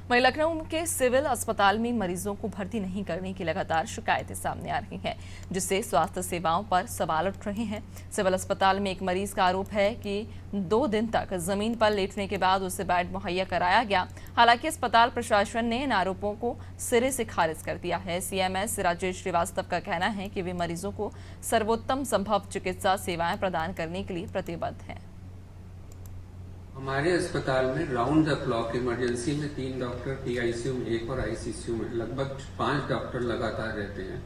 वहीं लखनऊ के सिविल अस्पताल में मरीजों को भर्ती नहीं करने की लगातार शिकायतें सामने आ रही हैं, जिससे स्वास्थ्य सेवाओं पर सवाल उठ रहे हैं। सिविल अस्पताल में एक मरीज का आरोप है कि 2 दिन तक जमीन पर लेटने के बाद उसे बेड मुहैया कराया गया। हालांकि अस्पताल प्रशासन ने इन आरोपों को सिरे से खारिज कर दिया है। सीएमएस राजेश श्रीवास्तव का कहना है कि वे मरीजों को सर्वोत्तम संभव चिकित्सा सेवाएं प्रदान करने के लिए प्रतिबद्ध हैं। हमारे अस्पताल में राउंड द क्लॉक इमरजेंसी में 3 डॉक्टर, पीआईसीयू में 1 और आईसीसीयू में लगभग 5 डॉक्टर लगातार रहते हैं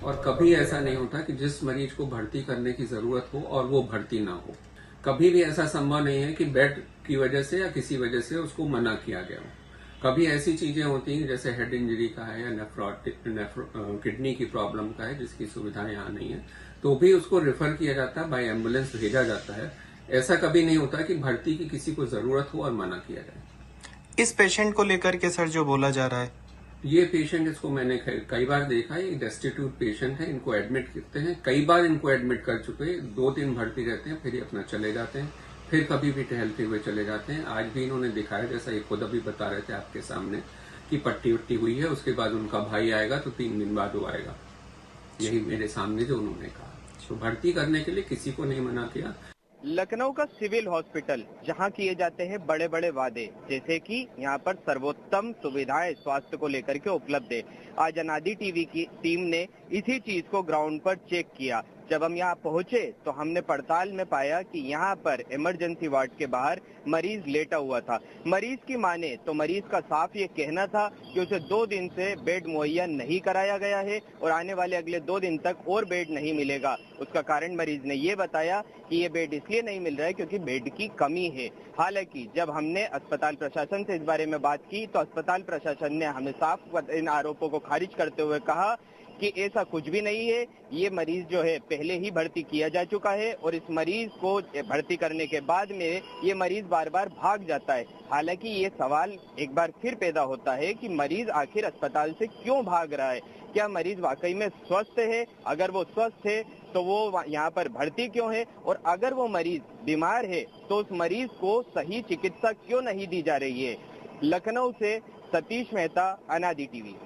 और कभी ऐसा नहीं होता कि जिस मरीज को भर्ती करने की जरूरत हो और वो भर्ती ना हो। कभी भी ऐसा संभव नहीं है कि बेड की वजह से या किसी वजह से उसको मना किया गया हो। कभी ऐसी चीजें होती हैं जैसे हेड इंजरी का है या किडनी की प्रॉब्लम का है जिसकी सुविधा यहाँ नहीं है, तो भी उसको रेफर किया जाता है, बाय एम्बुलेंस भेजा जाता है। ऐसा कभी नहीं होता कि भर्ती की किसी को जरूरत हो और मना किया जाए। इस पेशेंट को लेकर के सर जो बोला जा रहा है, ये पेशेंट, इसको मैंने कई बार देखा है, डेस्टिट्यूट पेशेंट है, इनको एडमिट करते हैं, कई बार इनको एडमिट कर चुके, 2 दिन भर्ती रहते हैं, फिर ये अपना चले जाते हैं, फिर कभी भी टहलते हुए चले जाते हैं। आज भी इन्होंने दिखाया, जैसा ये खुद अभी बता रहे थे आपके सामने, कि पट्टी उट्टी हुई है, उसके बाद उनका भाई आएगा तो 3 दिन बाद वो आएगा। यही मेरे सामने जो उन्होंने कहा। तो भर्ती करने के लिए किसी को नहीं मना किया। लखनऊ का सिविल हॉस्पिटल, जहां किए जाते हैं बड़े बड़े वादे, जैसे कि यहां पर सर्वोत्तम सुविधाएं स्वास्थ्य को लेकर के उपलब्ध है। आज अनादि टीवी की टीम ने इसी चीज को ग्राउंड पर चेक किया। जब हम यहां पहुंचे तो हमने पड़ताल में पाया कि यहां पर इमरजेंसी वार्ड के बाहर मरीज लेटा हुआ था। मरीज की माने तो मरीज का साफ ये कहना था कि उसे 2 दिन से बेड मुहैया नहीं कराया गया है और आने वाले अगले 2 दिन तक और बेड नहीं मिलेगा। उसका कारण मरीज ने ये बताया कि ये बेड इसलिए नहीं मिल रहा है क्योंकि बेड की कमी है। हालांकि जब हमने अस्पताल प्रशासन से इस बारे में बात की तो अस्पताल प्रशासन ने हमें साफ इन आरोपों को खारिज करते हुए कहा कि ऐसा कुछ भी नहीं है। ये मरीज जो है पहले ही भर्ती किया जा चुका है और इस मरीज को भर्ती करने के बाद में ये मरीज बार बार भाग जाता है। हालांकि ये सवाल एक बार फिर पैदा होता है कि मरीज आखिर अस्पताल से क्यों भाग रहा है? क्या मरीज वाकई में स्वस्थ है? अगर वो स्वस्थ है तो वो यहाँ पर भर्ती क्यों है? और अगर वो मरीज बीमार है तो उस मरीज को सही चिकित्सा क्यों नहीं दी जा रही है? लखनऊ से सतीश मेहता, अनादि टीवी।